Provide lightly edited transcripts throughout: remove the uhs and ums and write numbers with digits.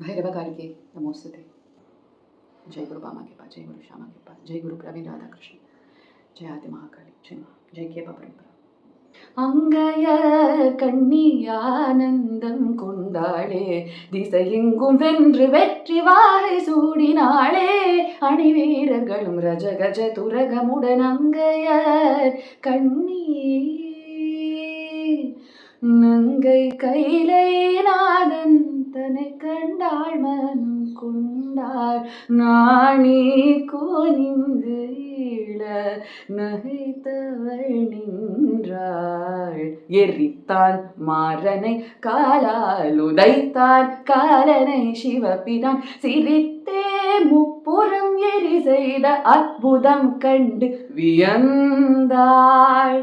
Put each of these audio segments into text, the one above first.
भैरवकालिके नमोस्तुते। जय गुरु बामा के पास, जय गुरु श्यामा के पास, जय गुरु प्रवीण राधा कृष्ण, जय आदि महाकाली, जय माँ, जय केपा परंपरा. அங்கைய கண்ணியானந்தம் கொண்டாளே, திசையெங்கும் வென்று வெற்றி வாகை சூடினாளே, அணிவீரர்களும் ரஜகஜ துரகமுடன் அங்கையர் கண்ணி நங்கை கைலை நாதன் தன்னை கண்டாள் மனம் கொண்டாள், நாணி கோனிந்து ஈழ நகைத்தவள் நின்றாள். எரித்தான் மாறனை காலால் உதைத்தான் காலனை சிவபிரான், சிரித்தே முப்புறம் எரி செய்த அற்புதம் கண்டு வியந்தாள்.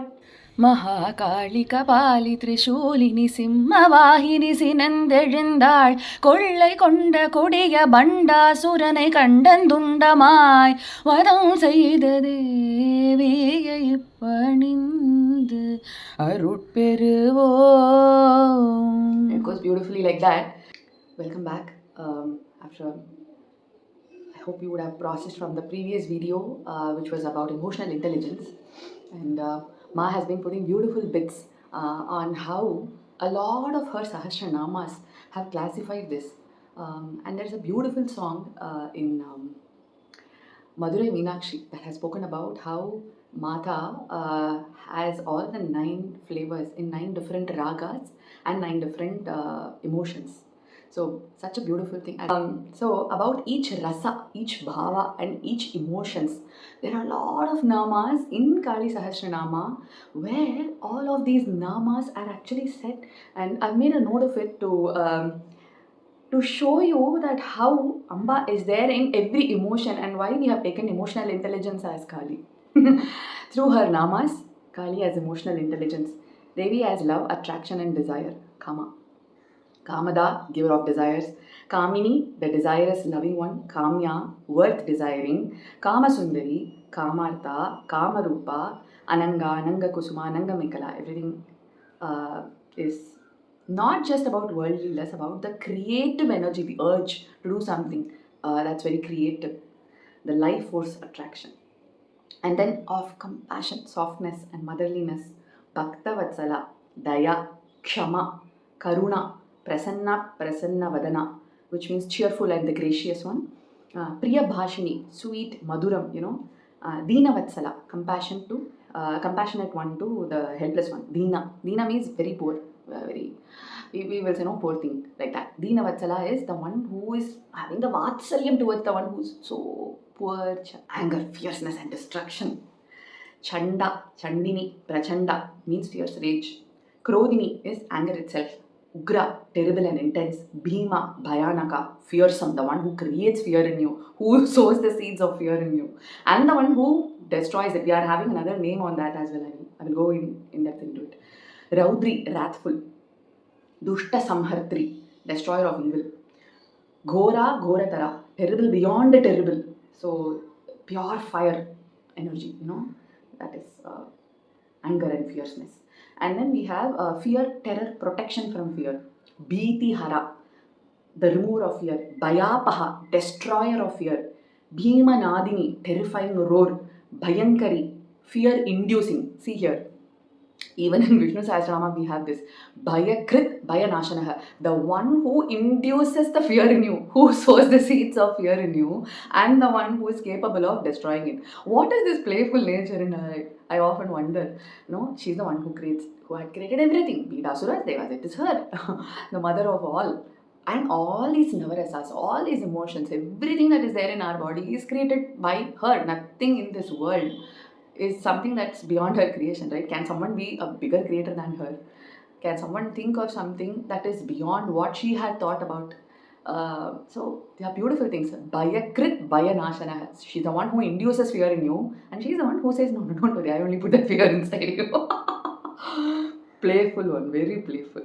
மகாகாளி கபாலி திரிசூலினி சிம்மவாகினி சினந்தெழுந்தாள், கொள்ளை கொண்ட கொடிய பண்டாசுரனை கண்டந்துண்டமாய் வதம் செய்த தேவியை பணிந்து அருட்பெறுவோம். It goes beautifully like that. Welcome back. After I hope you would have processed from the previous video, which was about emotional intelligence, and Ma has been putting beautiful bits on how a lot of her Sahasranamas have classified this. And there's a beautiful song in Madurai Meenakshi that has spoken about how Mata has all the 9 flavors in 9 different ragas and 9 different emotions. So, such a beautiful thing. So, about each rasa, each bhava and each emotions, there are a lot of namas in Kali Sahasranama where all of these namas are actually set, and I've made a note of it to show you that how Amba is there in every emotion and why we have taken emotional intelligence as Kali. Through her namas, Kali has emotional intelligence, Devi has love, attraction and desire, Kama. Kamada, giver of desires. Kamini, the desirous loving one. Kamya, worth desiring. Kamasundari, Kamartha, Kamarupa, Ananga, Ananga Kusuma, Ananga Mikala. Everything is not just about worldly, less about the creative energy, the urge to do something that's very creative. The life force attraction. And then of compassion, softness and motherliness. Bhakta Vatsala, Daya, Kshama, Karuna, Prasanna, Prasanna Vadana, which means cheerful and the gracious one. Priya Bhashini, sweet, Maduram, Deena Vatsala, compassionate one to the helpless one. Deena means very poor, we will say no poor thing, like that. Deena Vatsala is the one who is having the Vatsalyam towards the one who is so poor. Anger, fierceness and destruction. Chanda, Chandini, Prachanda means fierce rage. Krodini is anger itself. Ugra, terrible and intense. Bhima, Bhayanaka, fearsome, the one who creates fear in you, who sows the seeds of fear in you, and the one who destroys it. We are having another name on that as well. I will go in depth into it. Raudri, wrathful. Dushta Samhartri, destroyer of evil. Ghora, Ghoratara, terrible beyond the terrible. So, pure fire energy, that is anger and fierceness. And then we have fear, terror, protection from fear. Bhiti Hara, the remover of fear. Bhayapaha, destroyer of fear. Bhima Nadini, terrifying roar. Bhayankari, fear inducing. See here. Even in Vishnu Sahasranama we have this. Bhayakrit, Bhayanashanaha, the one who induces the fear in you, who sows the seeds of fear in you, and the one who is capable of destroying it. What is this playful nature in her? I often wonder. She's the one who had created everything. Be it Asuras, Devas, it is her. The mother of all. And all these navarasas, all these emotions, everything that is there in our body is created by her. Nothing in this world is something that's beyond her creation, right? Can someone be a bigger creator than her? Can someone think of something that is beyond what she had thought about? So they are beautiful things. Bhayakrit, Bhayanashana. She's the one who induces fear in you, and she's the one who says, no, don't worry, I only put that fear inside you. Playful one, very playful.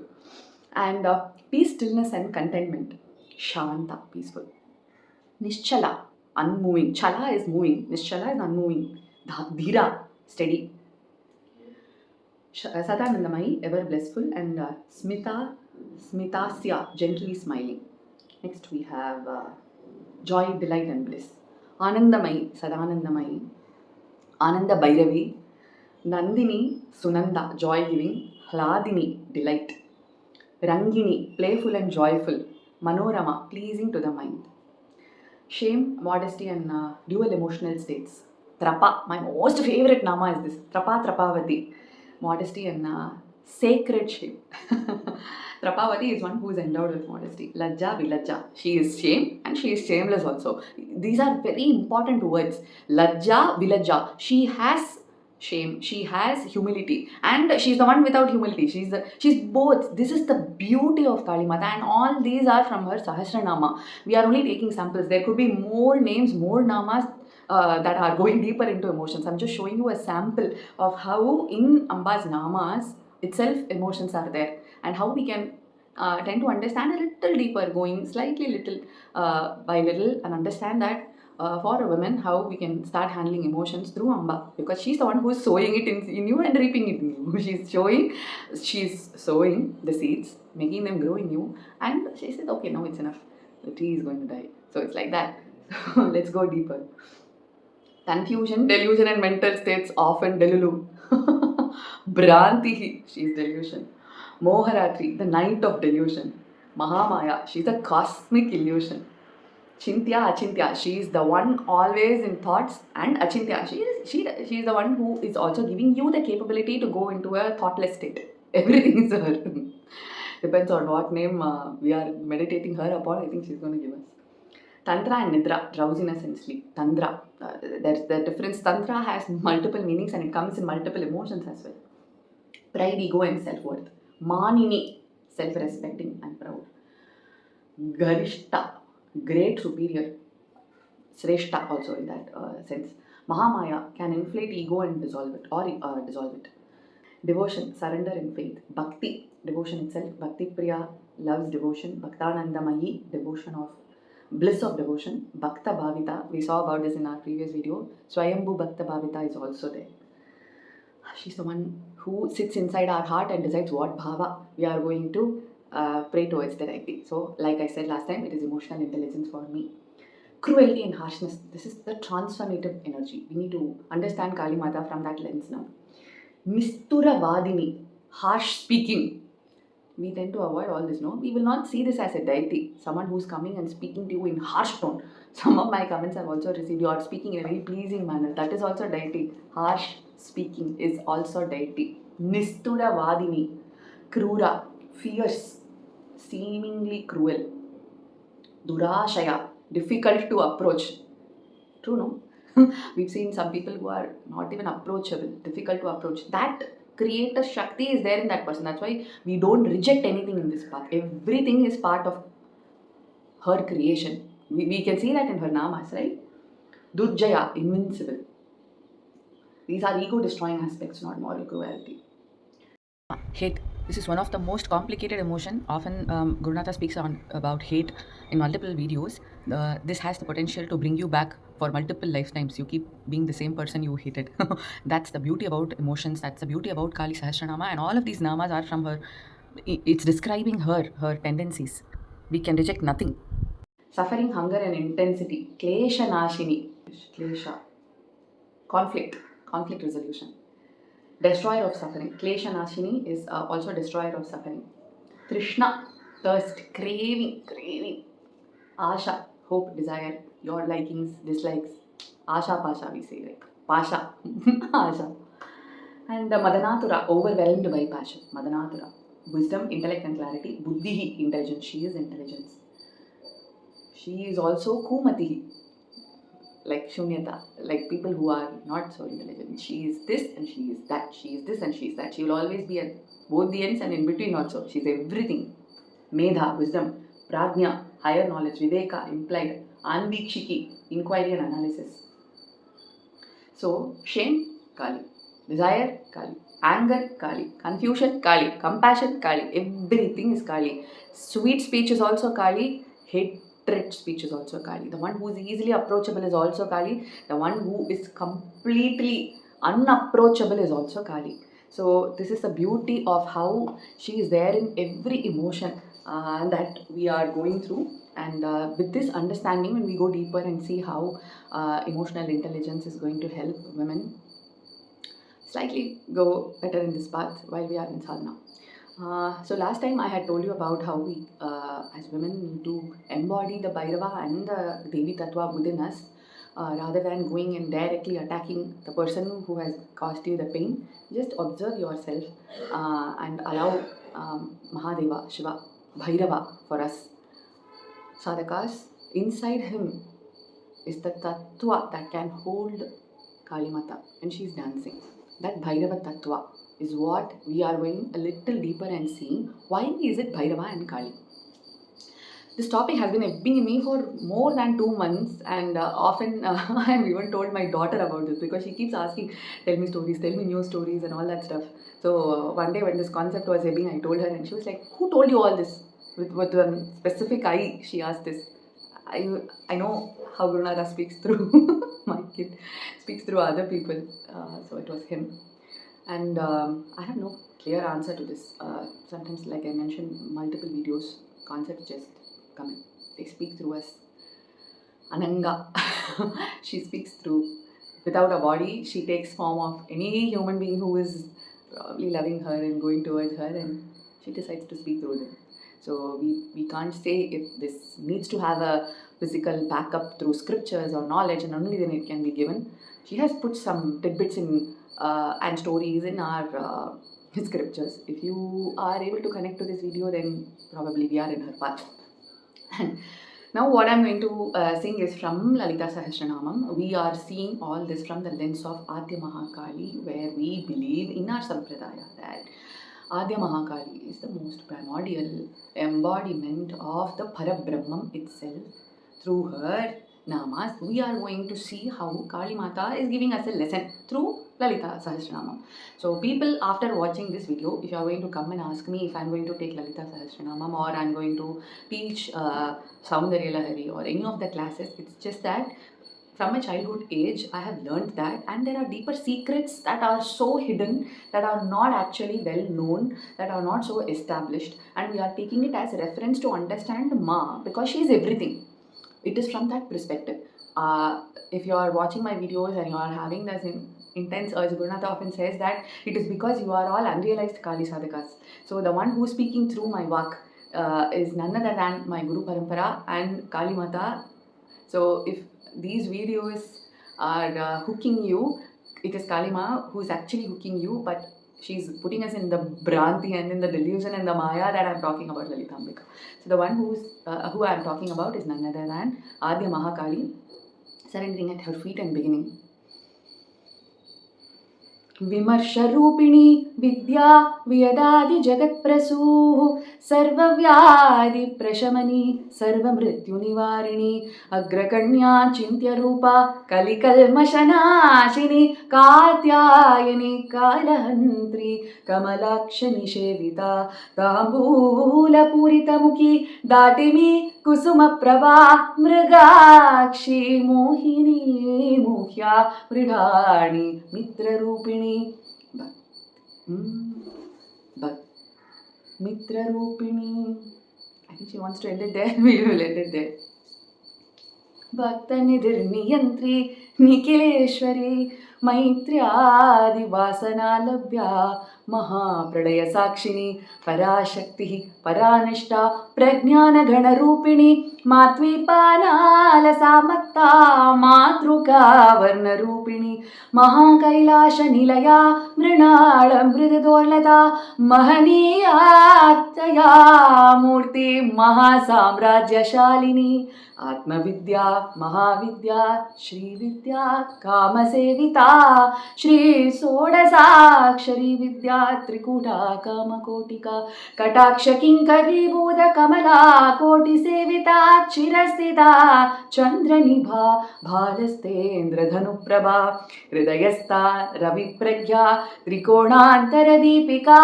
And peace, stillness and contentment. Shanta, peaceful. Nischala, unmoving. Chala is moving. Nischala is unmoving. Dhira, steady. Sadanandamayi, ever blissful. And Smita, Smitasya, gently smiling. Next we have joy, delight and bliss. Anandamayi, Sadanandamayi, Ananda Bhairavi, Nandini, Sunanda, joy giving, Hladini, delight, Rangini, playful and joyful, Manorama, pleasing to the mind. Shame, modesty and dual emotional states. Trapa, my most favorite nama is this. Trapa Trapavati, modesty and sacred shame. Trapavati is one who is endowed with modesty. Lajja, Vilajja. She is shame and she is shameless also. These are very important words. Lajja, Vilajja. She has shame, she has humility, and she's the one without humility. She's both. This is the beauty of Kali Mata, and all these are from her Sahasranama. We are only taking samples. There could be more names, more namas that are going deeper into emotions. I'm just showing you a sample of how in Amba's namas itself emotions are there, and how we can tend to understand a little deeper, going slightly little by little, and understand that for a woman how we can start handling emotions through Amba, because she's the one who's sowing it in you and reaping it in you. She's sowing the seeds, making them grow in you, and she said, okay, now it's enough. The tree is going to die. So it's like that. So let's go deeper. Confusion, delusion, and mental states often delulu. Bhranti, she's delusion. Moharatri, the night of delusion. Mahamaya, she's a cosmic illusion. Chintya, Achintya, she is the one always in thoughts, and Achintya, she is the one who is also giving you the capability to go into a thoughtless state. Everything is her. Depends on what name we are meditating her upon. I think she's going to give us. Tantra and Nidra, drowsiness and sleep. Tantra, there's the difference. Tantra has multiple meanings and it comes in multiple emotions as well. Pride, ego and self-worth. Manini, self-respecting and proud. Garishta, great superior. Sreshta also in that sense. Mahamaya can inflate ego and dissolve it, or dissolve it. Devotion, surrender and faith. Bhakti, devotion itself. Bhakti Priya loves devotion. Bhaktanandamayi, devotion of bliss of devotion. Bhakta Bhavita, we saw about this in our previous video. Swayambhu Bhakta Bhavita is also there. She's the one who sits inside our heart and decides what bhava we are going to pray towards directly. So, like I said last time, it is emotional intelligence for me. Cruelty and harshness, this is the transformative energy. We need to understand Kali Mata from that lens now. Nistura Vadini, harsh speaking. We tend to avoid all this, no? We will not see this as a deity, someone who's coming and speaking to you in harsh tone. Some of my comments have also received, you are speaking in a very pleasing manner. That is also deity. Harsh speaking is also deity. Nistura Vadini, Krura, fierce, seemingly cruel. Durashaya, difficult to approach. True, no? We've seen some people who are not even approachable, difficult to approach. That creator Shakti is there in that person. That's why we don't reject anything in this path. Everything is part of her creation. We can see that in her namas, right? Durjaya, invincible. These are ego destroying aspects, not moral cruelty. Hate. This is one of the most complicated emotion. Often Gurunatha speaks about hate in multiple videos. This has the potential to bring you back for multiple lifetimes. You keep being the same person you hated. That's the beauty about emotions. That's the beauty about Kali Sahasranama. And all of these namas are from her. It's describing her tendencies. We can reject nothing. Suffering, hunger and intensity. Klesha Nashini. Klesha. Conflict resolution. Destroyer of suffering. Klesha Nashini is also destroyer of suffering. Trishna, thirst, craving. Asha, hope, desire, your likings, dislikes. Asha Pasha, we say, like Pasha, Asha. And Madanatura, overwhelmed by passion. Madanatura, wisdom, intellect and clarity. Buddhihi, intelligence. She is intelligence. She is also Kumatihi, like Shunyata, like people who are not so intelligent. She is this and she is that. She is this and she is that. She will always be at both the ends and in between also. She is everything. Medha, wisdom. Prajna, higher knowledge. Viveka, implied. Anvikshiki, inquiry and analysis. So, shame, Kali. Desire, Kali. Anger, Kali. Confusion, Kali. Compassion, Kali. Everything is Kali. Sweet speech is also Kali. Hatred speech is also Kali. The one who is easily approachable is also Kali. The one who is completely unapproachable is also Kali. So this is the beauty of how she is there in every emotion that we are going through. And with this understanding, when we go deeper and see how emotional intelligence is going to help women slightly go better in this path while we are in sadhana. So last time I had told you about how we as women need to embody the Bhairava and the Devi Tattva within us, rather than going and directly attacking the person who has caused you the pain. Just observe yourself and allow Mahadeva, Shiva, Bhairava for us sadhakas. Inside him is the Tattva that can hold Kali Mata and she's dancing. That Bhairava Tattva is what we are going a little deeper and seeing. Why is it Bhairava and Kali? This topic has been ebbing in me for more than 2 months, and often I have even told my daughter about this because she keeps asking, tell me stories, tell me new stories and all that stuff. So one day when this concept was ebbing, I told her and she was like, who told you all this? With one specific eye, she asked this. I know how Gurunatha speaks through my kid, speaks through other people. So it was him. And I have no clear answer to this. Sometimes, like I mentioned, multiple videos, concepts just come in. They speak through us. Ananga, she speaks through. Without a body, she takes form of any human being who is probably loving her and going towards her, and she decides to speak through them. So we can't say if this needs to have a physical backup through scriptures or knowledge, and only then it can be given. She has put some tidbits in and stories in our scriptures. If you are able to connect to this video, then probably we are in her path. And now what I'm going to sing is from Lalita Sahasranamam. We are seeing all this from the lens of Adya Mahakali, where we believe in our Sampradaya that Adya Mahakali is the most primordial embodiment of the Parabrahman itself. Through her namas, we are going to see how Kali Mata is giving us a lesson through Lalita Sahasranamam. So people, after watching this video, if you are going to come and ask me if I am going to take Lalita Sahasranamam or I am going to teach Saundarya Lahari or any of the classes, it's just that from my childhood age, I have learned that, and there are deeper secrets that are so hidden, that are not actually well known, that are not so established, and we are taking it as a reference to understand Ma because she is everything. It is from that perspective. If you are watching my videos and you are having this intense urge, Gurunatha often says that it is because you are all unrealized Kali sadhakas. So the one who is speaking through my vak is none other than my Guru Parampara and Kali Mata. So if these videos are hooking you, it is Kalima who is actually hooking you, but she's putting us in the Bhranti and in the delusion and the Maya that I'm talking about, Lalitambika. So the one who I'm talking about is none other than Adya Mahakali, surrendering at her feet and beginning. विमर्शरूपिणी Vidya वियदादिजगत्प्रसूः सर्वव्याधिप्रशमनी सर्वमृत्युनिवारिणी अग्रगण्या चिन्त्यरूपा कलिकल्मषनाशिनी Katyayani कालहन्त्री कमलाक्षनिषेविता ताम्बूलपूरितमुखी दाटिमी कुसुमप्रभा Mrigakshi Mohini मुह्या मृडाणी मित्ररूपिणी मित्ररूपिणी. I think she wants to end it there. We will end it there. भक्तनिधिर्नियन्त्री निखिलेश्वरी मैत्र्यादिवासनालभ्या महाप्रलयसाक्षिणी पराशक्तिः परानिष्ठा प्रज्ञानगणरूपिणी मात्वीपानालसामत्ता मातृका वर्णरूपिणी महाकैलाशनिलया मृणालमृदुदोर्लता महनीयात्तया मूर्ति महासाम्राज्यशालिनी आत्मविद्या महाविद्या श्रीविद्या कामसेविता श्री षोडशाक्षरी विद्या त्रिकूटा कामकोटिका कटाक्ष किंकरीभूत कमला कोटिसेविता चिरस्थिता चंद्रनिभा भालस्तेन्द्रधनुप्रभा हृदयस्था रविप्रज्ञा त्रिकोणान्तरदीपिका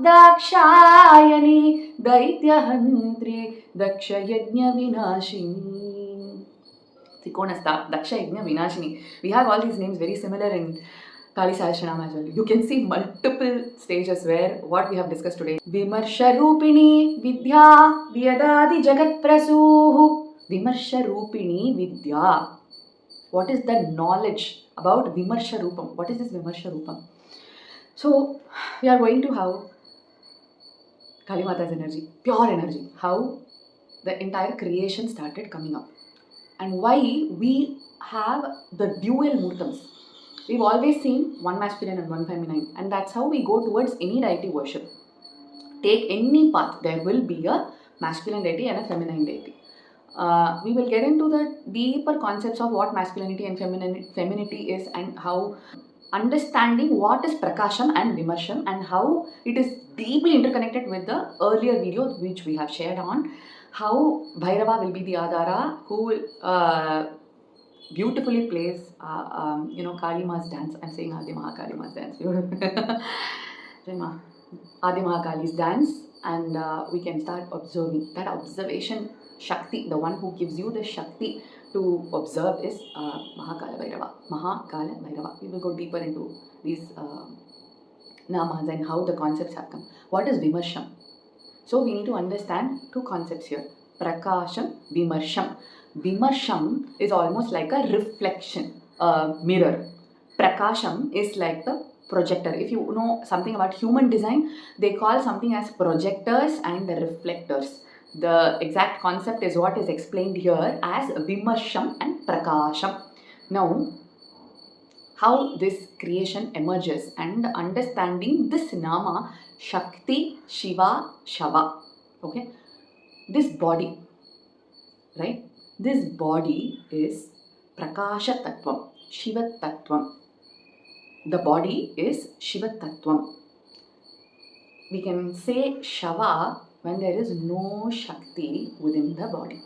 Dakshayani दैत्यहन्त्री दक्षयज्ञविनाशिनी. Trikonastha, Daksha Yajna Vinashini. We have all these names very similar in Kali Sahasranam as well. You can see multiple stages where what we have discussed today. Vimarsha Rupini Vidya Vyadadi Jagat Prasuhu. Vimarsha Rupini Vidya. What is the knowledge about Vimarsha Rupam? What is this Vimarsha Rupam? So, we are going to have Kali Mata's energy, pure energy, how the entire creation started coming up, and why we have the dual Murtams. We've always seen one masculine and one feminine, and that's how we go towards any deity worship. Take any path, there will be a masculine deity and a feminine deity. We will get into the deeper concepts of what masculinity and femininity is, and how understanding what is Prakasham and Vimarsham, and how it is deeply interconnected with the earlier video which we have shared on how Bhairava will be the Adara who will beautifully plays Kali Ma's dance. I'm saying Adi Mahakali Ma's dance. Adi Mahakali's dance, and we can start observing. That observation Shakti, the one who gives you the Shakti to observe, is Mahakala Bhairava. Mahakala Bhairava. We will go deeper into these namas and how the concepts have come. What is Vimarsham? So we need to understand two concepts here. Prakasham, Vimarsham. Vimarsham is almost like a reflection, a mirror. Prakasham is like the projector. If you know something about human design, they call something as projectors and the reflectors. The exact concept is what is explained here as Vimarsham and Prakasham. Now, how this creation emerges and understanding this nama Shakti, Shiva, Shava. Okay, this body, right? This body is Prakasha Tattvam, Shiva Tattvam. The body is Shiva Tattvam. We can say Shava when there is no Shakti within the body.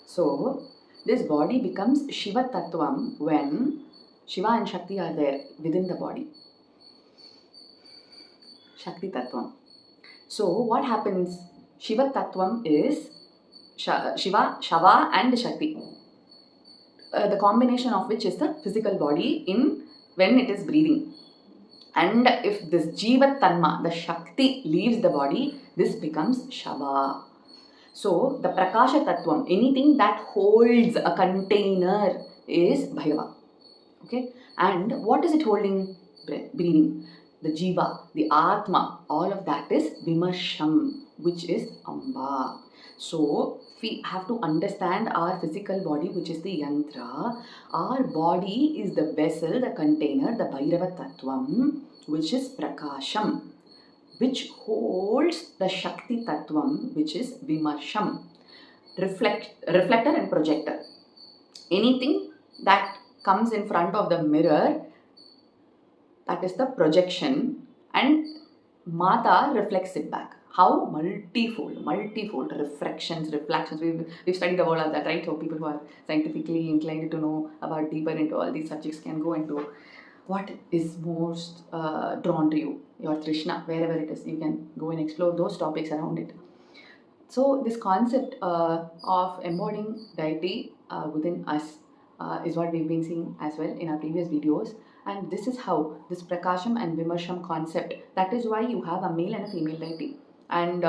So, this body becomes Shiva Tattvam when Shiva and Shakti are there within the body. Shakti Tattvam. So, what happens? Shiva Tattvam is Shiva, Shava and Shakti. The combination of which is the physical body in when it is breathing. And if this Jiva Tanma, the Shakti, leaves the body, this becomes Shava. So, the Prakasha Tattvam, anything that holds a container, is Bhairava. Okay? And what is it holding? Breathing. The Jiva, the Atma, all of that is Vimarsham, which is Amba. So, we have to understand our physical body, which is the Yantra. Our body is the vessel, the container, the Bhairava Tattvam, which is Prakasham, which holds the Shakti Tattvam, which is Vimarsham. Reflector and projector. Anything that comes in front of the mirror, that is the projection, and Mata reflects it back. How? Multifold refractions, reflections. We've studied about all that, right? So people who are scientifically inclined to know about deeper into all these subjects can go into what is most drawn to you, your Trishna, wherever it is. You can go and explore those topics around it. So this concept of embodying deity within us is what we've been seeing as well in our previous videos. And this is how this Prakasham and Vimarsham concept, that is why you have a male and a female deity. And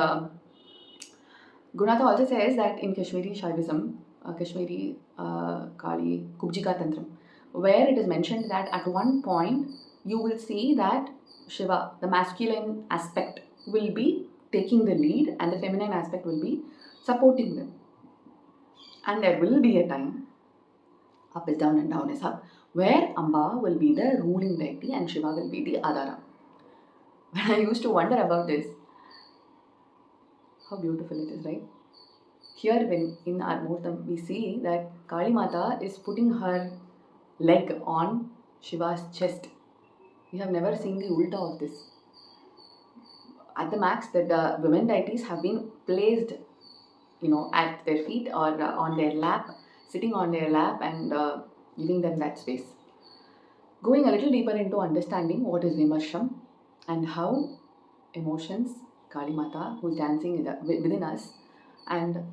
Gunata also says that in Kashmiri Shaivism, Kashmiri Kali Kubjika Tantram, where it is mentioned that at one point you will see that Shiva, the masculine aspect, will be taking the lead and the feminine aspect will be supporting them. And there will be a time, up is down and down is up, where Amba will be the ruling deity and Shiva will be the Adara. When I used to wonder about this, how beautiful it is, right? Here when in our Murtam we see that Kali Mata is putting her leg on Shiva's chest. We have never seen the ulta of this. At the max, the women deities have been placed, at their feet or on their lap, sitting on their lap and giving them that space. Going a little deeper into understanding what is Vimarsham and how emotions, Kali Mata, who is dancing within us, and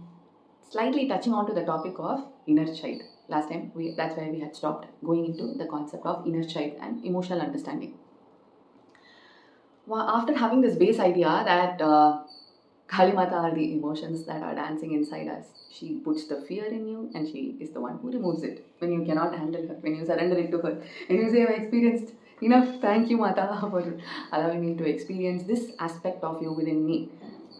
slightly touching on to the topic of inner child. last time that's where we had stopped, going into the concept of inner child and emotional understanding. Well, after having this base idea that Kali Mata are the emotions that are dancing inside us, she puts the fear in you and she is the one who removes it when you cannot handle her, when you surrender it to her. And you say, I've experienced enough, thank you Mata for allowing me to experience this aspect of you within me.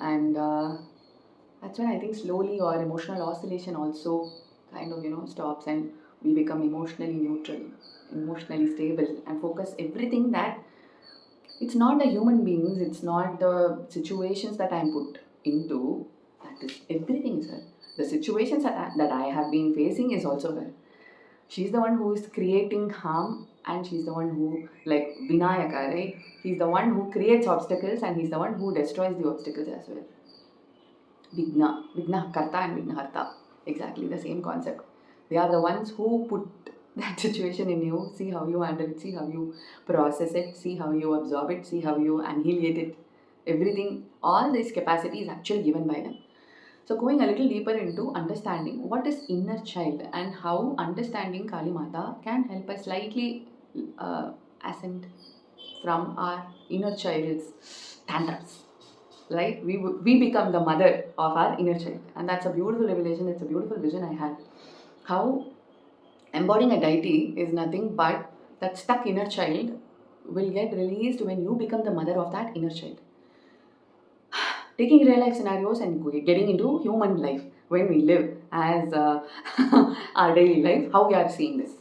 And that's when I think slowly our emotional oscillation also kind of, stops, and we become emotionally neutral, emotionally stable, and focus everything that it's not the human beings, it's not the situations that I'm put into. That is, everything is her. The situations that I have been facing is also her. She's the one who is creating harm, and she's the one who, like Vinayaka, right? He's the one who creates obstacles and he's the one who destroys the obstacles as well. Vigna Karta and Vigna Harta. Exactly the same concept. They are the ones who put that situation in you, see how you handle it, see how you process it, see how you absorb it, see how you annihilate it. Everything, all this capacity is actually given by them. So going a little deeper into understanding what is inner child and how understanding Kali Mata can help us slightly ascend from our inner child's tantrums. Right? We become the mother of our inner child, and that's a beautiful revelation. It's a beautiful vision I had. How embodying a deity is nothing but that stuck inner child will get released when you become the mother of that inner child. Taking real life scenarios and getting into human life when we live as our daily life, how we are seeing this.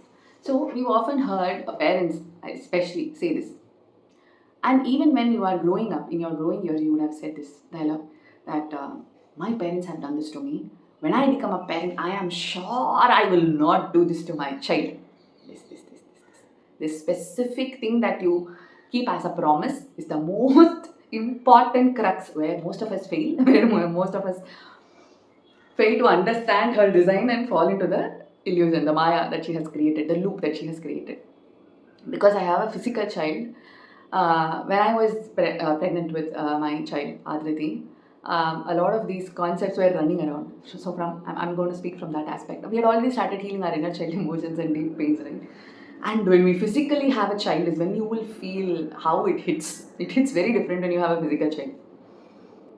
So we've often heard parents, especially, say this. And even when you are growing up, in your growing years, you would have said this dialogue that my parents have done this to me. When I become a parent, I am sure I will not do this to my child. This. This specific thing that you keep as a promise is the most important crux where most of us fail, where most of us fail to understand her design and fall into the illusion, the Maya that she has created, the loop that she has created. Because I have a physical child, when I was pregnant with my child, Adriti, a lot of these concepts were running around. So I'm going to speak from that aspect. We had already started healing our inner child emotions and deep pains, right? And when we physically have a child is when you will feel how it hits. It hits very different when you have a physical child.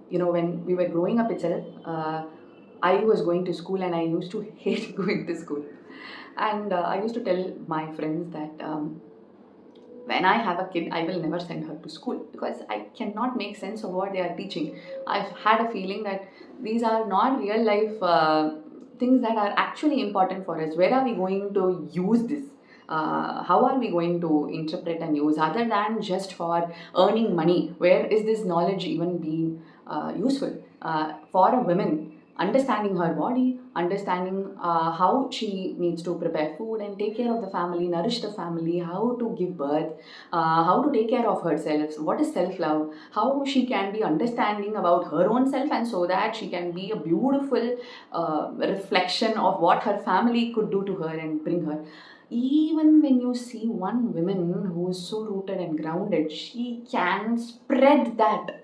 When we were growing up itself, I was going to school and I used to hate going to school. And I used to tell my friends that when I have a kid, I will never send her to school because I cannot make sense of what they are teaching. I've had a feeling that these are not real life things that are actually important for us. Where are we going to use this? How are we going to interpret and use other than just for earning money? Where is this knowledge even being useful for a woman? Understanding her body, understanding how she needs to prepare food and take care of the family, nourish the family, how to give birth, how to take care of herself, what is self-love, how she can be understanding about her own self, and so that she can be a beautiful reflection of what her family could do to her and bring her. Even when you see one woman who is so rooted and grounded, she can spread that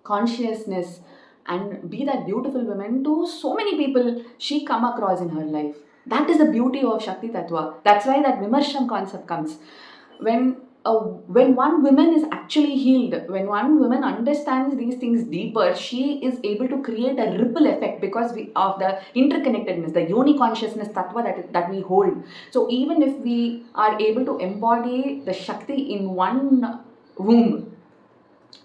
consciousness and be that beautiful woman to so many people she come across in her life. That is the beauty of Shakti Tattva. That's why that Vimarsham concept comes. When one woman is actually healed, when one woman understands these things deeper, she is able to create a ripple effect because of the interconnectedness, the yoni consciousness tattva that we hold. So even if we are able to embody the Shakti in one womb,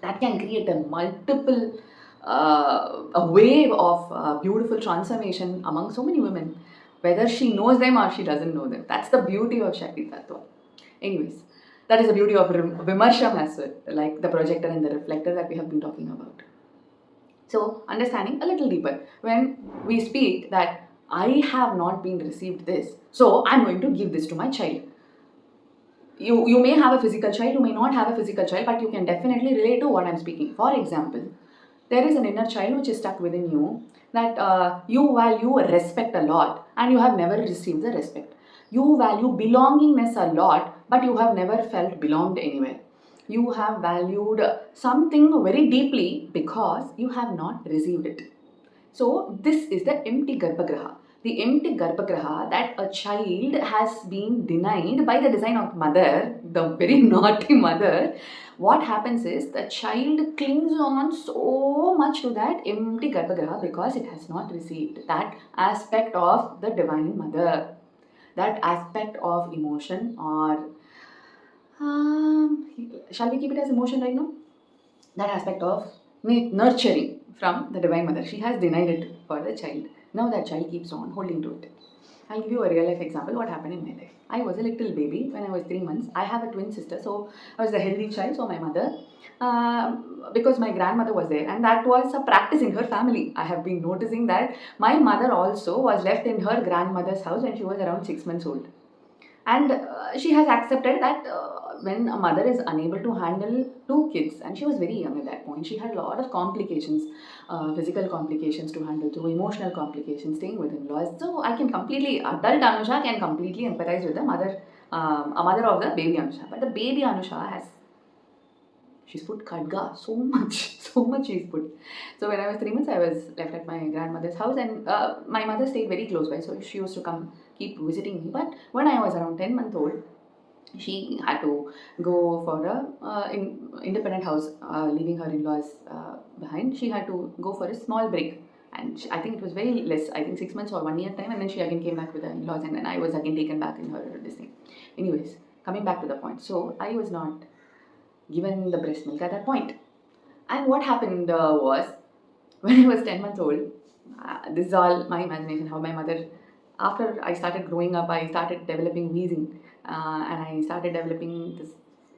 that can create a multiple a wave of beautiful transformation among so many women, whether she knows them or she doesn't know them. That's the beauty of Shakti Tattva. Anyways, that is the beauty of Vimarsham as well, like the projector and the reflector that we have been talking about. So, understanding a little deeper, when we speak that I have not been received this, so I'm going to give this to my child. You may have a physical child, you may not have a physical child, but you can definitely relate to what I'm speaking. For example, there is an inner child which is stuck within you that you value respect a lot and you have never received the respect. You value belongingness a lot, but you have never felt belonged anywhere. You have valued something very deeply because you have not received it. So this is the empty Garbhagraha. the empty Garbhagraha that a child has been denied by the design of mother, the very naughty mother. What happens is the child clings on so much to that empty Garbhagraha because it has not received that aspect of the divine mother, that aspect of emotion, or shall we keep it as emotion right now? That aspect of nurturing from the divine mother. She has denied it for the child. Now that child keeps on holding to it. I'll give you a real life example what happened in my life. I was a little baby when I was 3 months. I have a twin sister, so I was the healthy child. So my mother, because my grandmother was there, and that was a practice in her family. I have been noticing that my mother also was left in her grandmother's house when she was around 6 months old. And she has accepted that when a mother is unable to handle two kids, and she was very young at that point, she had a lot of complications, physical complications to handle, through emotional complications, staying with in-laws. So I can completely, adult Anusha can completely empathize with the mother, a mother of the baby Anusha. But the baby Anusha has, she's put khadga so much, so much she's put. So when I was 3 months, I was left at my grandmother's house, and my mother stayed very close by, so she used to come keep visiting me. But when I was around 10 months old, she had to go for a independent house, leaving her in-laws behind. She had to go for a small break, and I think it was very less. I think 6 months or 1 year time, and then she again came back with her in-laws, and then I was again taken back in her this thing. Anyways, coming back to the point. So I was not given the breast milk at that point. And what happened was, when I was 10 months old, this is all my imagination, how my mother, after I started growing up, I started developing wheezing, and I started developing this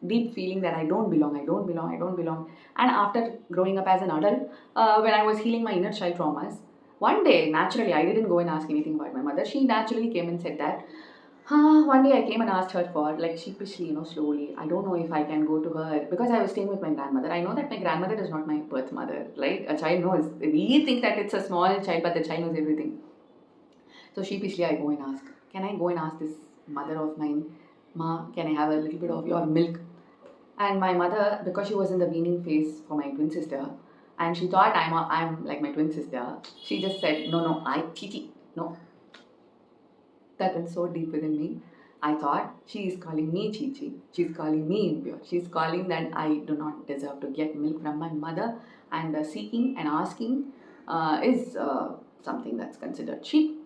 deep feeling that I don't belong, I don't belong, I don't belong. And after growing up as an adult, when I was healing my inner child traumas, one day, naturally, I didn't go and ask anything about my mother. She naturally came and said that, one day I came and asked her for, like, sheepishly, slowly. I don't know if I can go to her because I was staying with my grandmother. I know that my grandmother is not my birth mother. Like, a child knows. We think that it's a small child, but the child knows everything. So sheepishly I go and ask, can I go and ask this mother of mine, Ma, can I have a little bit of your milk? And my mother, because she was in the weaning phase for my twin sister, and she thought I'm like my twin sister, she just said, no, Chichi, no. That went so deep within me. I thought, she is calling me Chichi. She's calling me impure. She's calling that I do not deserve to get milk from my mother, and seeking and asking is something that's considered cheap.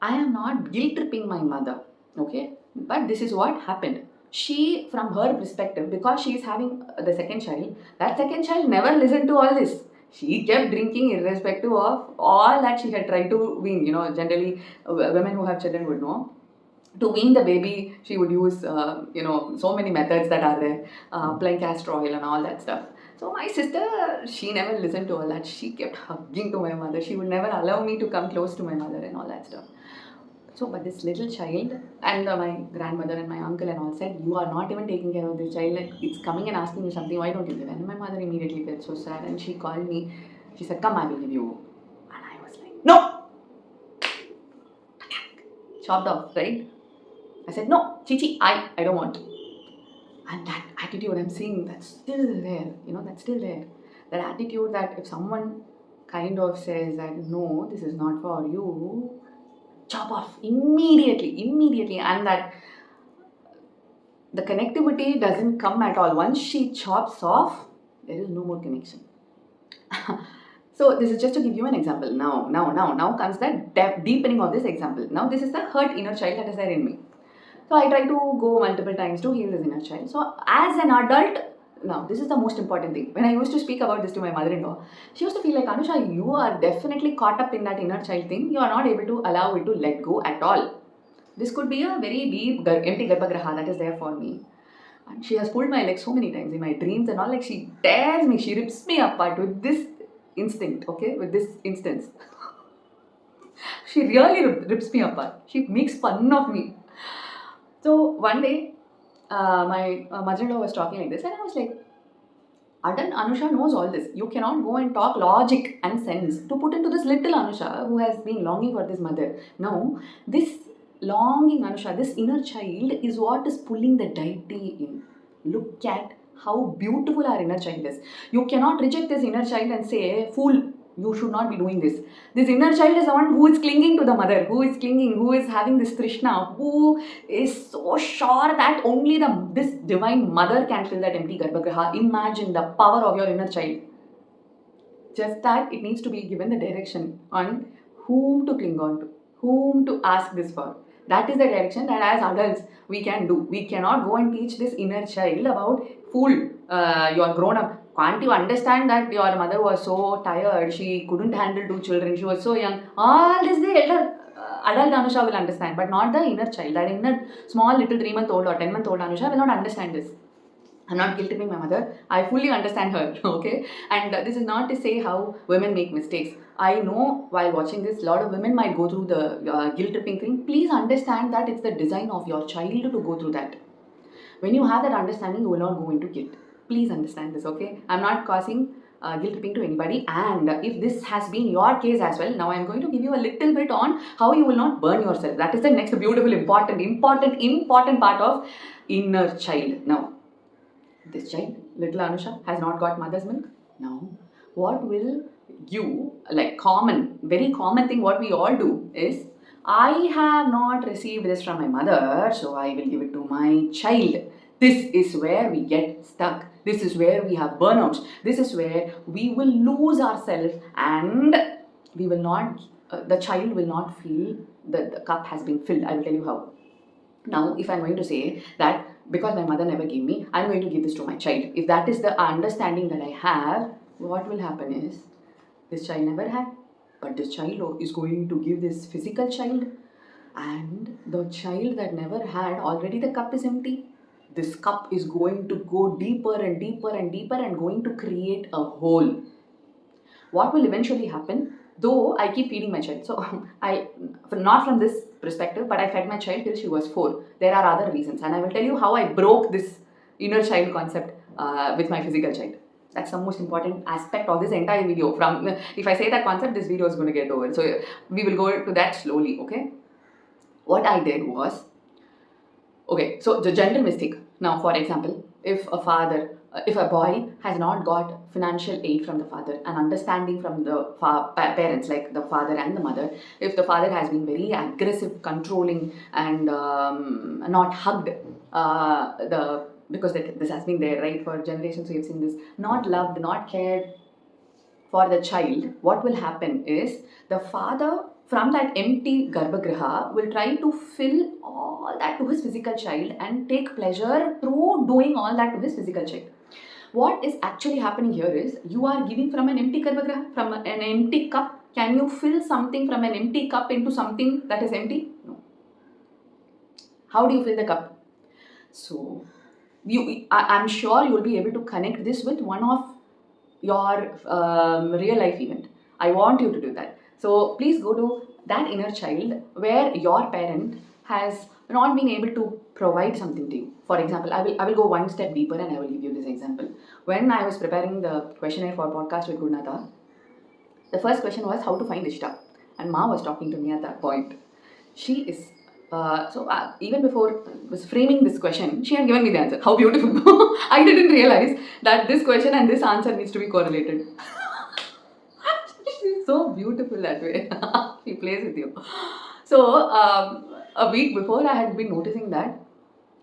I am not guilt tripping my mother, okay? But this is what happened. She, from her perspective, because she is having the second child, that second child never listened to all this. She kept drinking irrespective of all that she had tried to wean. Generally, women who have children would know. To wean the baby, she would use, so many methods that are there, applying castor oil and all that stuff. So my sister, she never listened to all that. She kept hugging to my mother. She would never allow me to come close to my mother and all that stuff. So, but this little child, and my grandmother and my uncle and all said, you are not even taking care of this child. Like, it's coming and asking you something. Why don't you give? And my mother immediately felt so sad, and she called me. She said, come, I will give you. And I was like, no! Chopped off, right? I said, no, Chichi, I don't want. And that attitude I'm seeing, that's still there. That's still there. That attitude that if someone kind of says that, no, this is not for you, chop off immediately. And that the connectivity doesn't come at all. Once she chops off, there is no more connection. So this is just to give you an example. Now comes the deepening of this example. Now this is the hurt inner child that is there in me. So I try to go multiple times to heal this inner child. So as an adult, now this is the most important thing. When I used to speak about this to my mother-in-law, she used to feel like, Anusha, you are definitely caught up in that inner child thing. You are not able to allow it to let go at all. This could be a very deep empty Garbhagraha that is there for me. And she has pulled my leg so many times in my dreams and all. Like, she tears me, she rips me apart with this instinct, okay, with this instance. She really rips me apart. She makes fun of me. So one day, my mother-in-law was talking like this, and I was like, adult Anusha knows all this. You cannot go and talk logic and sense to put into this little Anusha who has been longing for this mother. Now, this longing Anusha, this inner child, is what is pulling the deity in. Look at how beautiful our inner child is. You cannot reject this inner child and say, fool, You should not be doing this. This inner child is the one who is clinging to the mother, who is clinging, who is having this Trishna, who is so sure that only this divine mother can fill that empty Garbhagriha. Imagine the power of your inner child. Just that it needs to be given the direction on whom to cling on to, whom to ask this for. That is the direction that as adults we can do. We cannot go and teach this inner child about, fool, you are grown up. Can't you understand that your mother was so tired, she couldn't handle 2 children, she was so young. All this the elder adult Anusha will understand, but not the inner child. That inner small little 3-month-old or 10-month-old Anusha will not understand this. I'm not guilt tripping my mother. I fully understand her, okay? And this is not to say how women make mistakes. I know while watching this, a lot of women might go through the guilt tripping thing. Please understand that it's the design of your child to go through that. When you have that understanding, you will not go into guilt. Please understand this, okay? I'm not causing guilt tripping to anybody. And if this has been your case as well, now I'm going to give you a little bit on how you will not burn yourself. That is the next beautiful, important part of inner child. Now, this child, little Anusha, has not got mother's milk. Now, what will you, like very common thing what we all do is, I have not received this from my mother, so I will give it to my child. This is where we get stuck. This is where we have burnouts. This is where we will lose ourselves and we will not, the child will not feel that the cup has been filled. I will tell you how. Now, if I'm going to say that because my mother never gave me, I'm going to give this to my child. If that is the understanding that I have, what will happen is, this child never had, but this child is going to give this physical child, and the child that never had, already the cup is empty. This cup is going to go deeper and deeper and deeper and going to create a hole. What will eventually happen? Though I keep feeding my child, so not from this perspective, but I fed my child till she was 4. There are other reasons, and I will tell you how I broke this inner child concept with my physical child. That's the most important aspect of this entire video. If I say that concept, this video is going to get over. So we will go to that slowly, okay? What I did was, okay, so the general mistake. Now, for example, if a boy has not got financial aid from the father and understanding from the parents, like the father and the mother, if the father has been very aggressive, controlling, and not hugged, because this has been there, right, for generations, we have seen this, not loved, not cared for the child, what will happen is, the father from that empty Garbhagriha will try to fill all that to his physical child and take pleasure through doing all that to his physical child. What is actually happening here is, you are giving from an empty Garbhagriha, from an empty cup. Can you fill something from an empty cup into something that is empty? No. How do you fill the cup? So, I'm sure you will be able to connect this with one of your real life event. I want you to do that. So please go to that inner child where your parent has not been able to provide something to you. For example, I will go one step deeper and I will give you this example. When I was preparing the questionnaire for podcast with Gurnatha, the first question was how to find Ishta, and Ma was talking to me at that point. She is even before was framing this question, she had given me the answer. How beautiful! I didn't realize that this question and this answer needs to be correlated. She's so beautiful that way. She plays with you. So a week before, I had been noticing that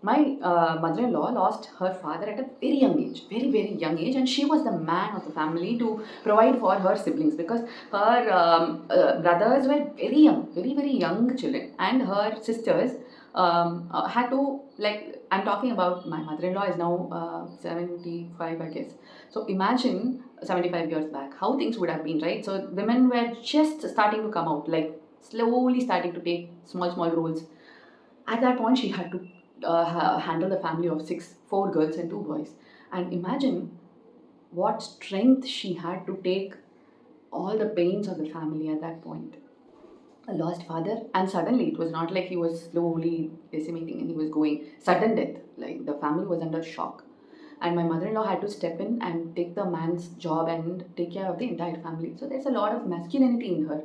my mother-in-law lost her father at a very young age, very young age, and she was the man of the family to provide for her siblings, because her brothers were very young children, and her sisters had to, like, I'm talking about, my mother-in-law is now 75, I guess. So imagine 75 years back, how things would have been, right? So women were just starting to come out, like slowly starting to take small roles. At that point, she had to handle the family of 4 girls and 2 boys. And imagine what strength she had to take all the pains of the family at that point. A lost father, and suddenly it was not like he was slowly decimating and he was going sudden death. Like, the family was under shock. And my mother-in-law had to step in and take the man's job and take care of the entire family. So there's a lot of masculinity in her.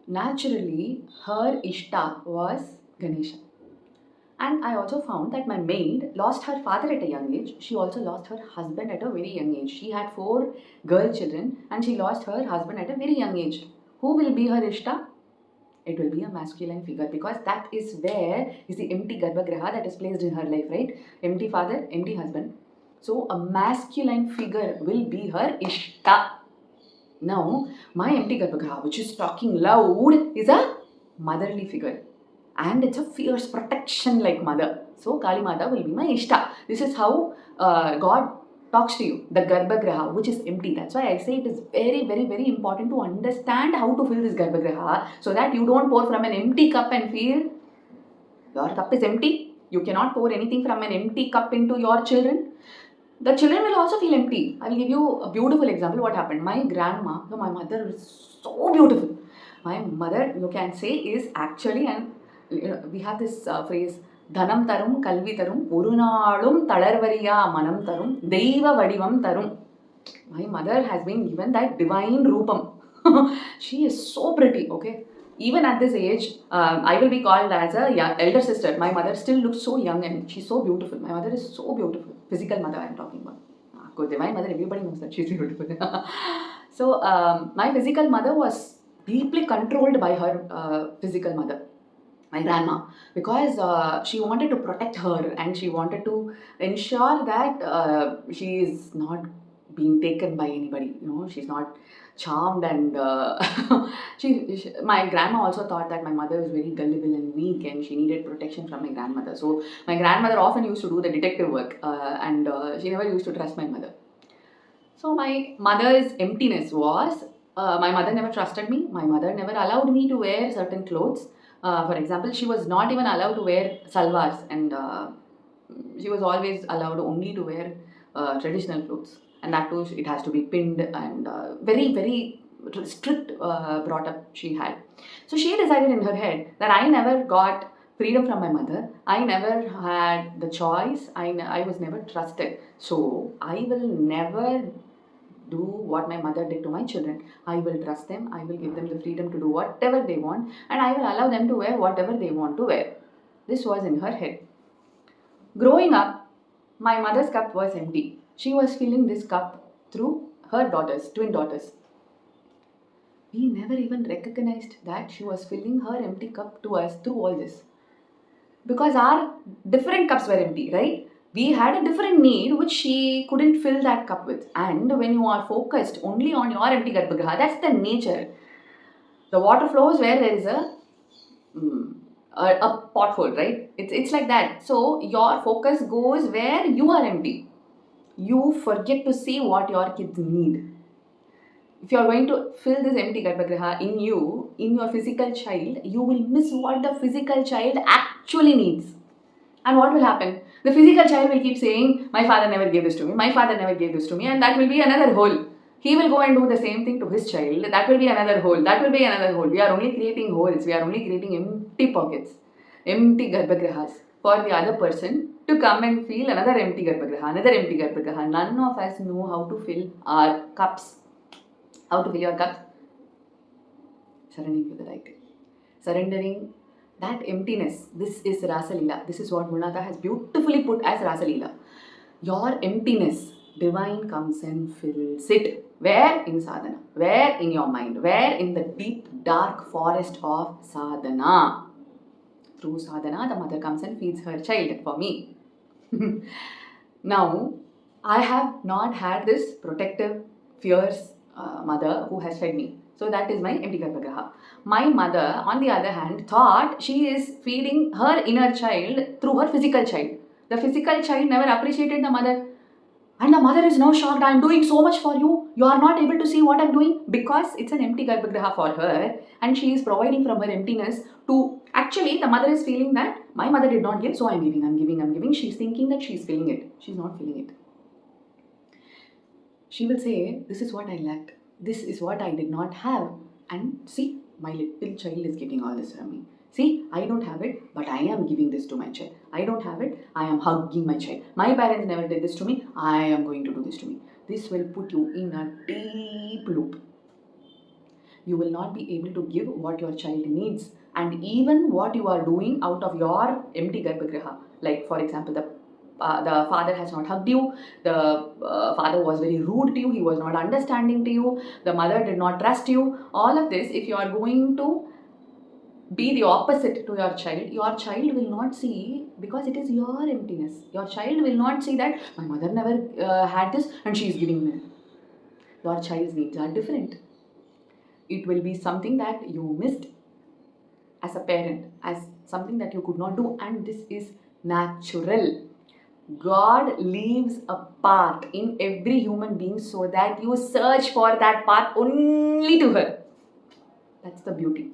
Naturally, her Ishta was Ganesha. And I also found that my maid lost her father at a young age. She also lost her husband at a very young age. She had 4 girl children and she lost her husband at a very young age. Who will be her Ishta? It will be a masculine figure, because that is where is the empty garbhagriha that is placed in her life, right? Empty father, empty husband. So a masculine figure will be her Ishta. Now, my empty garbhagriha, which is talking loud, is a motherly figure. And it's a fierce protection like mother. So Kali Mata will be my Ishta. This is how God talks to you, the Garbhagriha, which is empty. That's why I say it is very, very, very important to understand how to fill this Garbhagriha, so that you don't pour from an empty cup and feel your cup is empty. You cannot pour anything from an empty cup into your children. The children will also feel empty. I will give you a beautiful example. What happened? My grandma, no, my mother is so beautiful. My mother, you can say, is actually, and we have this phrase, Dhanam tarum, kalvi tarum, urunaalum talarvariya manam tarum, deiva vadivam tarum. My mother has been given that divine roopam. She is so pretty, okay? Even at this age, I will be called as a elder sister. My mother still looks so young and she's so beautiful. My mother is so beautiful. Physical mother I am talking about. Of course, divine mother, everybody knows that she's beautiful. So, my physical mother was deeply controlled by her physical mother, my grandma, because she wanted to protect her and she wanted to ensure that she is not being taken by anybody. She's not charmed, and my grandma also thought that my mother is very gullible and weak and she needed protection from my grandmother. So my grandmother often used to do the detective work, and she never used to trust my mother. So my mother's emptiness was, my mother never trusted me. My mother never allowed me to wear certain clothes. For example, she was not even allowed to wear salwars, and she was always allowed only to wear traditional clothes. And that too, it has to be pinned, and very, very strict brought up she had. So she decided in her head that I never got freedom from my mother. I never had the choice. I was never trusted. So I will never do what my mother did to my children. I will trust them. I will give them the freedom to do whatever they want, and I will allow them to wear whatever they want to wear. This was in her head. Growing up, my mother's cup was empty. She was filling this cup through her daughters, twin daughters. We never even recognized that she was filling her empty cup to us through all this. Because our different cups were empty, right? We had a different need which she couldn't fill that cup with. And when you are focused only on your empty garbhagriha, that's the nature. The water flows where there is a pothole, right? It's like that. So your focus goes where you are empty. You forget to see what your kids need. If you are going to fill this empty garbhagriha in you, in your physical child, you will miss what the physical child actually needs. And what will happen? The physical child will keep saying, my father never gave this to me, my father never gave this to me, and that will be another hole. He will go and do the same thing to his child. That will be another hole. That will be another hole. We are only creating holes. We are only creating empty pockets, empty garbhagrihas for the other person to come and feel another empty garbhagriha, another empty garbhagriha. None of us know how to fill our cups. How to fill your cups? Surrendering to the right. Surrendering that emptiness. This is Rasa Leela. This is what Gurunatha has beautifully put as Rasa Leela. Your emptiness, divine comes and fills it. Where? In sadhana. Where? In your mind. Where? In the deep, dark forest of sadhana. Through sadhana, the mother comes and feeds her child for me. Now, I have not had this protective, fierce mother who has fed me. So that is my empty garbhagriha. My mother, on the other hand, thought she is feeding her inner child through her physical child. The physical child never appreciated the mother. And the mother is now shocked. I am doing so much for you. You are not able to see what I am doing, because it's an empty garbhagriha for her. And she is providing from her emptiness to... Actually, the mother is feeling that my mother did not give, so I am giving, I am giving, I am giving. She is thinking that she is feeling it. She is not feeling it. She will say, this is what I lacked. This is what I did not have. And see, my little child is getting all this from me. See, I don't have it, but I am giving this to my child. I don't have it, I am hugging my child. My parents never did this to me, I am going to do this to me. This will put you in a deep loop. you will not be able to give what your child needs, and even what you are doing out of your empty garbhagriha. Like for example, the father has not hugged you, the father was very rude to you, he was not understanding to you, the mother did not trust you. All of this, if you are going to be the opposite to your child will not see, because it is your emptiness. Your child will not see that my mother never had this and she is giving me. Your child's needs are different. It will be something that you missed as a parent, as something that you could not do, and this is natural. God leaves a path in every human being so that you search for that path only to her. That's the beauty.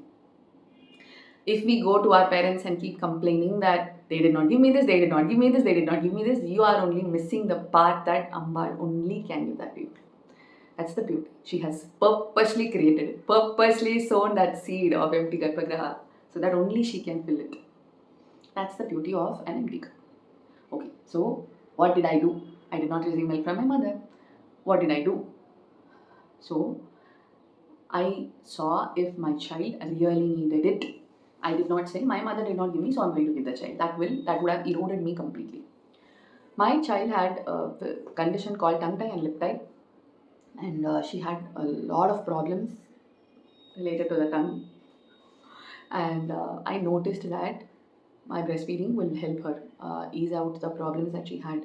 If we go to our parents and keep complaining that they did not give me this, they did not give me this, they did not give me this, you are only missing the path that Amba only can give that to you. That's the beauty. She has purposely created it, purposely sown that seed of empty garbhagraha so that only she can fill it. That's the beauty of an empty cup. Okay, so what did I do? I did not receive milk from my mother. What did I do? So I saw if my child really needed it. I did not say my mother did not give me, so I'm going to give the child. That would have eroded me completely. My child had a condition called tongue tie and lip tie, and she had a lot of problems related to the tongue. And I noticed that my breastfeeding will help her ease out the problems that she had.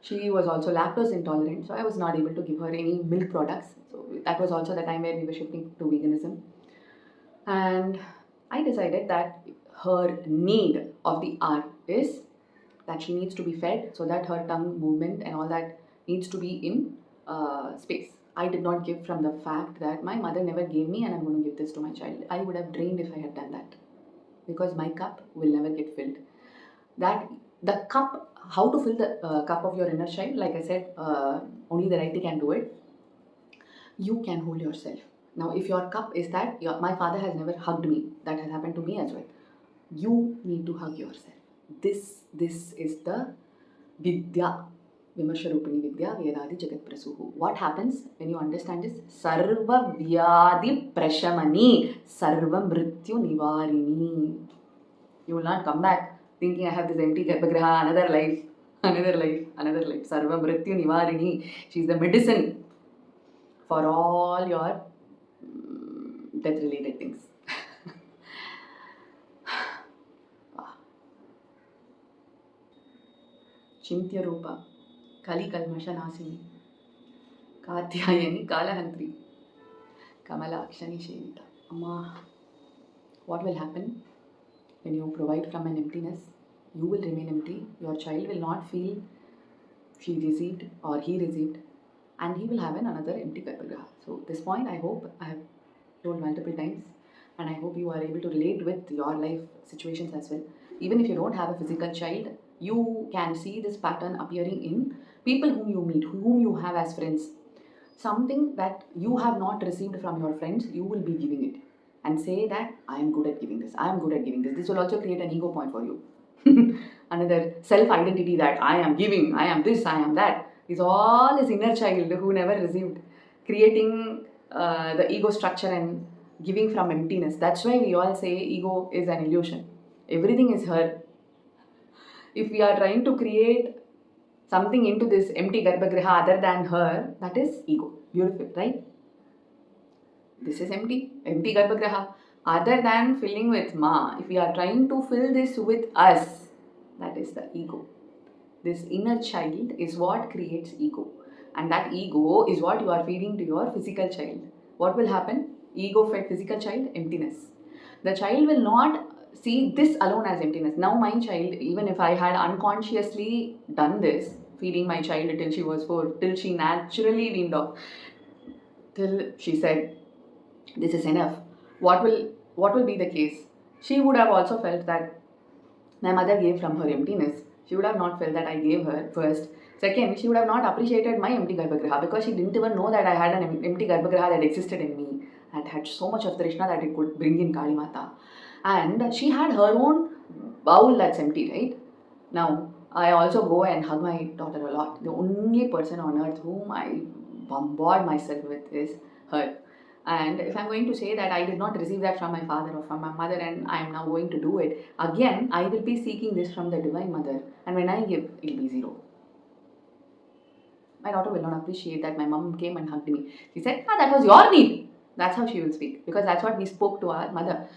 She was also lactose intolerant, so I was not able to give her any milk products. So that was also the time where we were shifting to veganism. And I decided that her need of the hour is that she needs to be fed so that her tongue movement and all that needs to be in space. I did not give from the fact that my mother never gave me and I'm going to give this to my child. I would have drained if I had done that, because my cup will never get filled. That the cup, how to fill the cup of your inner child, like I said, only the righty can do it. You can hold yourself. Now, if your cup is that my father has never hugged me, that has happened to me as well. You need to hug yourself. This is the Vidya, Vimarsharupini Vidya, Vedadi Jagat Prasuhu. What happens when you understand this? Sarva Vyadi Prashamani, Sarva Mrityu Nivarini. You will not come back thinking I have this empty garbhagraha, another life, another life, another life. Sarva Mrityu Nivarini. She is the medicine for all your death related things. Chintya Rupa, Kali Kalmasha Nasini, Katyayani Kalahantri, Kamalakshani Shevita. Amma, what will happen when you provide from an emptiness? You will remain empty. Your child will not feel she received or he received, and he will have another empty garbhagraha. So this point I hope I have told multiple times, and I hope you are able to relate with your life situations as well. Even if you don't have a physical child, you can see this pattern appearing in people whom you meet, whom you have as friends. Something that you have not received from your friends, you will be giving it and say that I am good at giving this, I am good at giving this. This will also create an ego point for you. Another self-identity that I am giving, I am this, I am that. Is all this inner child who never received, creating the ego structure and giving from emptiness. That's why we all say ego is an illusion. Everything is her. If we are trying to create something into this empty garbhagraha other than her, that is ego. Beautiful, right? This is empty garbhagraha. Other than filling with ma, if we are trying to fill this with us, that is the ego. This inner child is what creates ego. And that ego is what you are feeding to your physical child. What will happen? Ego fed physical child, emptiness. The child will not see this alone as emptiness. Now my child, even if I had unconsciously done this, feeding my child till she was 4, till she naturally weaned off, till she said, this is enough. What will be the case? She would have also felt that my mother gave from her emptiness. She would have not felt that I gave her first. Second, she would have not appreciated my empty garbhagraha because she didn't even know that I had an empty garbhagraha that existed in me. I had so much of Trishna that it could bring in Kali Mata. And she had her own bowl that's empty, right? Now, I also go and hug my daughter a lot. The only person on earth whom I bombard myself with is her. And if I'm going to say that I did not receive that from my father or from my mother and I am now going to do it, again, I will be seeking this from the Divine Mother. And when I give, it will be zero. My daughter will not appreciate that my mom came and hugged me. She said, that was your need. That's how she will speak, because that's what we spoke to our mother.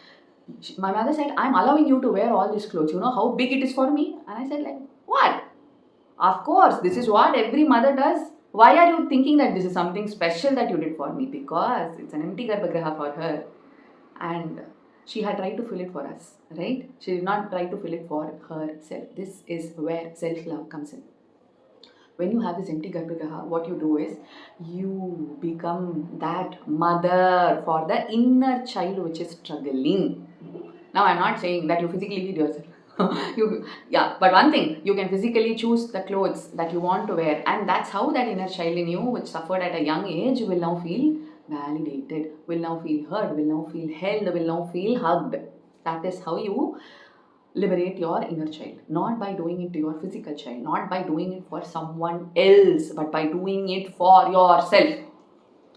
My mother said, I'm allowing you to wear all these clothes. You know how big it is for me? And I said, like, what? Of course, this is what every mother does. Why are you thinking that this is something special that you did for me? Because it's an empty garbhagriha for her. And she had tried to fill it for us, right? She did not try to fill it for herself. This is where self-love comes in. When you have this empty garbhagriha, what you do is you become that mother for the inner child which is struggling. Now, I'm not saying that you physically feed yourself. But one thing, you can physically choose the clothes that you want to wear, and that's how that inner child in you, which suffered at a young age, will now feel validated, will now feel heard, will now feel held, will now feel hugged. That is how you liberate your inner child, not by doing it to your physical child, not by doing it for someone else, but by doing it for yourself.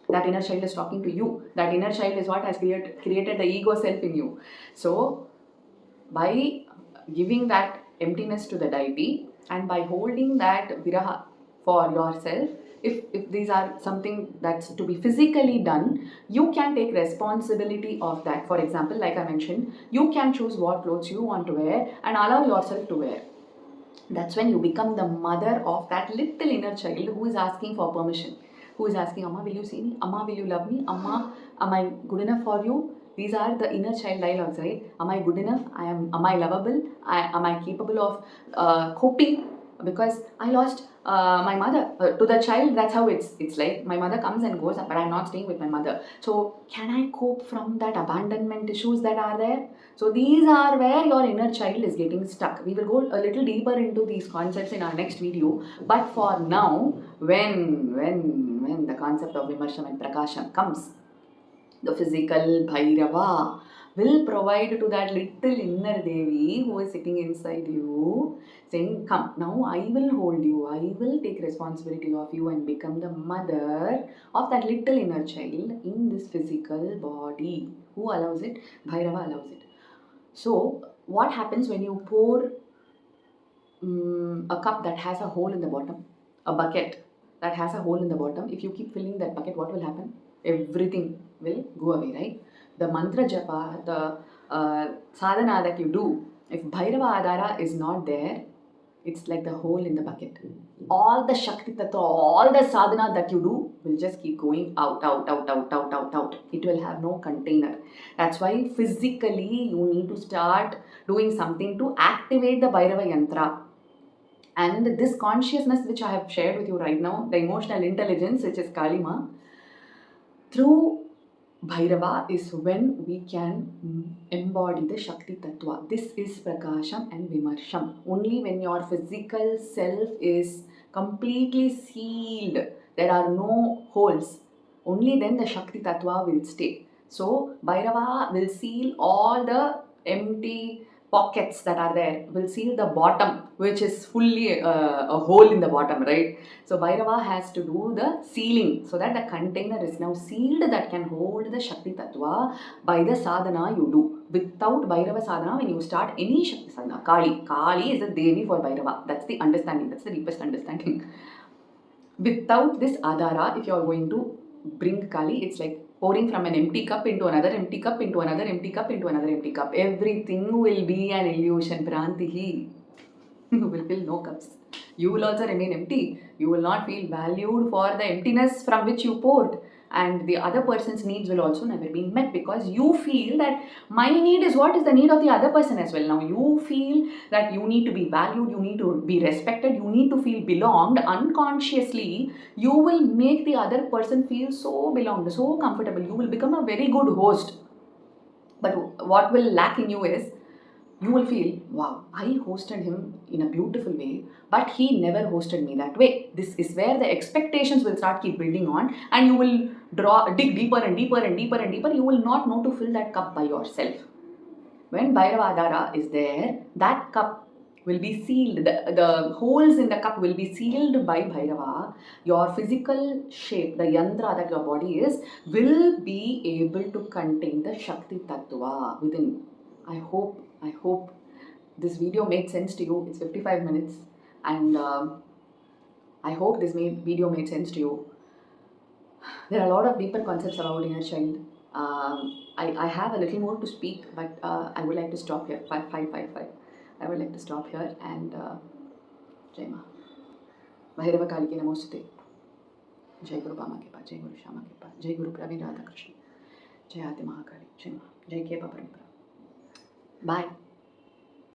That inner child is talking to you. That inner child is what has created the ego self in you. So by giving that emptiness to the deity and by holding that viraha for yourself, if these are something that's to be physically done, you can take responsibility of that. For example, like I mentioned, you can choose what clothes you want to wear and allow yourself to wear. That's when you become the mother of that little inner child who is asking for permission, who is asking, Amma, will you see me? Amma, will you love me? Amma, am I good enough for you? These are the inner child dialogues, right? Am I good enough? Am I lovable? Am I capable of coping? Because I lost my mother. To the child, that's how it's like. My mother comes and goes, but I'm not staying with my mother. So can I cope from that abandonment issues that are there? So these are where your inner child is getting stuck. We will go a little deeper into these concepts in our next video. But for now, when the concept of Vimarsham and Prakasham comes, the physical Bhairava will provide to that little inner Devi who is sitting inside you, saying, come, now I will hold you, I will take responsibility of you and become the mother of that little inner child in this physical body. Who allows it? Bhairava allows it. So, what happens when you pour a cup that has a hole in the bottom, a bucket that has a hole in the bottom? If you keep filling that bucket, what will happen? Everything will go away, right? The mantra japa, the sadhana that you do, if Bhairava Adara is not there, it's like the hole in the bucket. All the Shakti Tattva, all the sadhana that you do will just keep going out. It will have no container. That's why physically you need to start doing something to activate the Bhairava Yantra. And this consciousness which I have shared with you right now, the emotional intelligence, which is Kalima, through Bhairava is when we can embody the Shakti Tattva. This is Prakasham and Vimarsham. Only when your physical self is completely sealed, there are no holes, only then the Shakti Tattva will stay. So Bhairava will seal all the empty pockets that are there, will seal the bottom, which is fully a hole in the bottom, right? So Bhairava has to do the sealing so that the container is now sealed that can hold the Shakti Tattva by the sadhana you do. Without Bhairava sadhana, when you start any Shakti sadhana, Kali is a Devi for Bhairava. That's the understanding, that's the deepest understanding. Without this Adhara, if you are going to bring Kali, it's like pouring from an empty cup into another empty cup, into another empty cup, into another empty cup. Everything will be an illusion. Prantihi. You will fill no cups. You will also remain empty. You will not feel valued for the emptiness from which you poured. And the other person's needs will also never be met because you feel that my need is what is the need of the other person as well. Now you feel that you need to be valued, you need to be respected, you need to feel belonged. Unconsciously, you will make the other person feel so belonged, so comfortable. You will become a very good host. But what will lack in you is, you will feel, wow, I hosted him in a beautiful way, but he never hosted me that way. This is where the expectations will start keep building on, and you will dig deeper and deeper and deeper and deeper. You will not know to fill that cup by yourself. When Bhairava Adhara is there, that cup will be sealed. The holes in the cup will be sealed by Bhairava. Your physical shape, the yantra that your body is, will be able to contain the Shakti Tattva within. I hope this video made sense to you. It's 55 minutes, and I hope this video made sense to you. There are a lot of deeper concepts about inner child. I have a little more to speak, but I would like to stop here. 5555. I would like to stop here and Jai Ma. Bhairava Kali ki Namostate. Jai Guru Bama ke Paas, Jai Guru Shama ke Paas, Jai Guru Praveen Radha Krishna, Jai Adi Mahakali, Jai Ma, Jai Kepa Parampara. Bye.